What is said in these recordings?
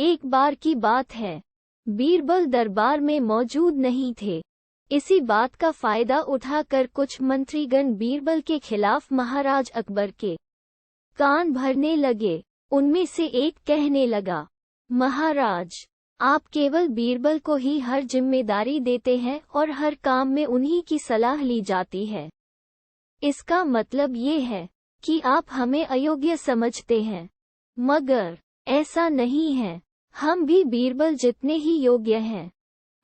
एक बार की बात है, बीरबल दरबार में मौजूद नहीं थे। इसी बात का फायदा उठाकर कुछ मंत्रीगण बीरबल के खिलाफ महाराज अकबर के कान भरने लगे। उनमें से एक कहने लगा, महाराज, आप केवल बीरबल को ही हर जिम्मेदारी देते हैं और हर काम में उन्हीं की सलाह ली जाती है। इसका मतलब ये है कि आप हमें अयोग्य समझते हैं। मगर ऐसा नहीं है, हम भी बीरबल जितने ही योग्य हैं।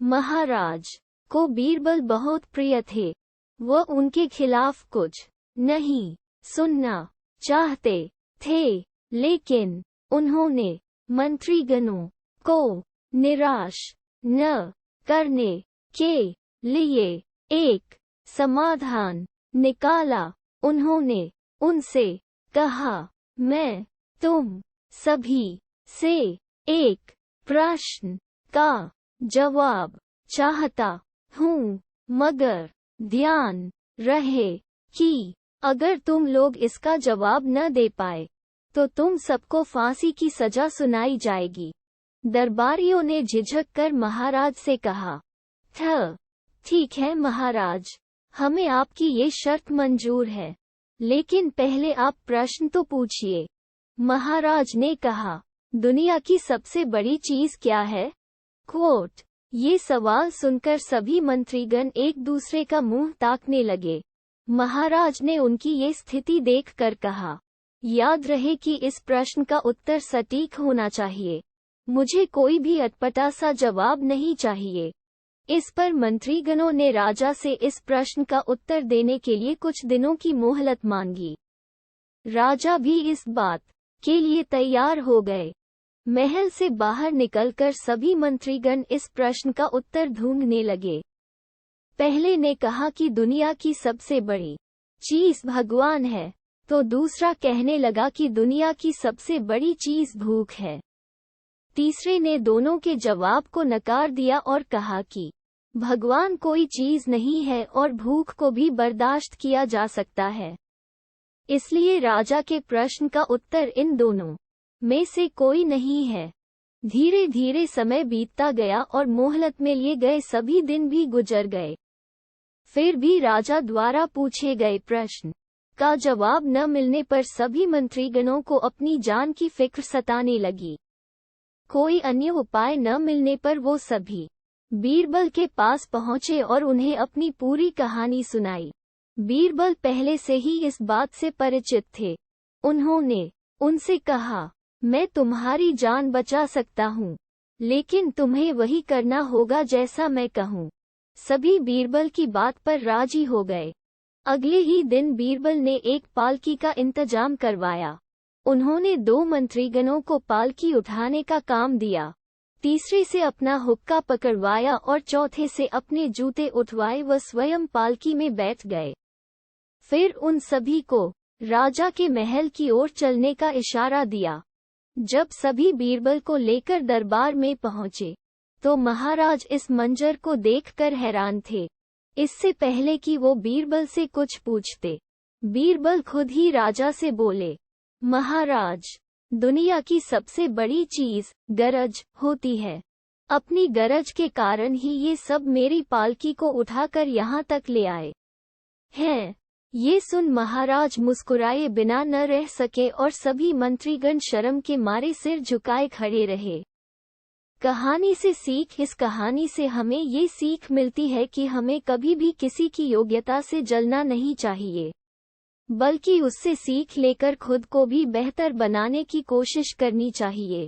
महाराज को बीरबल बहुत प्रिय थे। वह उनके खिलाफ कुछ नहीं सुनना चाहते थे, लेकिन उन्होंने मंत्रीगणों को निराश न करने के लिए एक समाधान निकाला। उन्होंने उनसे कहा, मैं तुम सभी से एक प्रश्न का जवाब चाहता हूँ, मगर ध्यान रहे कि अगर तुम लोग इसका जवाब न दे पाए तो तुम सबको फांसी की सजा सुनाई जाएगी। दरबारियों ने झिझक कर महाराज से कहा, ठीक है महाराज, हमें आपकी ये शर्त मंजूर है, लेकिन पहले आप प्रश्न तो पूछिए। महाराज ने कहा, दुनिया की सबसे बड़ी चीज क्या है? क्वोट। ये सवाल सुनकर सभी मंत्रीगण एक दूसरे का मुंह ताकने लगे। महाराज ने उनकी ये स्थिति देखकर कहा, याद रहे कि इस प्रश्न का उत्तर सटीक होना चाहिए। मुझे कोई भी अटपटा सा जवाब नहीं चाहिए। इस पर मंत्रीगणों ने राजा से इस प्रश्न का उत्तर देने के लिए कुछ दिनों की मोहलत मांगी। राजा भी इस बात के लिए तैयार हो गए। महल से बाहर निकलकर सभी मंत्रीगण इस प्रश्न का उत्तर ढूंढने लगे। पहले ने कहा कि दुनिया की सबसे बड़ी चीज भगवान है, तो दूसरा कहने लगा कि दुनिया की सबसे बड़ी चीज भूख है। तीसरे ने दोनों के जवाब को नकार दिया और कहा कि भगवान कोई चीज नहीं है और भूख को भी बर्दाश्त किया जा सकता है। इसलिए राजा के प्रश्न का उत्तर इन दोनों में से कोई नहीं है। धीरे धीरे समय बीतता गया और मोहलत में लिए गए सभी दिन भी गुजर गए। फिर भी राजा द्वारा पूछे गए प्रश्न का जवाब न मिलने पर सभी मंत्रीगणों को अपनी जान की फिक्र सताने लगी। कोई अन्य उपाय न मिलने पर वो सभी बीरबल के पास पहुंचे और उन्हें अपनी पूरी कहानी सुनाई। बीरबल पहले से ही इस बात से परिचित थे। उन्होंने उनसे कहा, मैं तुम्हारी जान बचा सकता हूँ, लेकिन तुम्हें वही करना होगा जैसा मैं कहूँ। सभी बीरबल की बात पर राजी हो गए। अगले ही दिन बीरबल ने एक पालकी का इंतजाम करवाया। उन्होंने 2 मंत्रीगणों को पालकी उठाने का काम दिया, तीसरे से अपना हुक्का पकड़वाया और चौथे से अपने जूते उठवाए व स्वयं पालकी में बैठ गए। फिर उन सभी को राजा के महल की ओर चलने का इशारा दिया। जब सभी बीरबल को लेकर दरबार में पहुंचे, तो महाराज इस मंजर को देखकर हैरान थे। इससे पहले कि वो बीरबल से कुछ पूछते, बीरबल खुद ही राजा से बोले, महाराज, दुनिया की सबसे बड़ी चीज गरज होती है। अपनी गरज के कारण ही ये सब मेरी पालकी को उठाकर यहाँ तक ले आए हैं। ये सुन महाराज मुस्कुराए बिना न रह सके और सभी मंत्रीगण शर्म के मारे सिर झुकाए खड़े रहे। कहानी से सीख। इस कहानी से हमें ये सीख मिलती है कि हमें कभी भी किसी की योग्यता से जलना नहीं चाहिए, बल्कि उससे सीख लेकर खुद को भी बेहतर बनाने की कोशिश करनी चाहिए।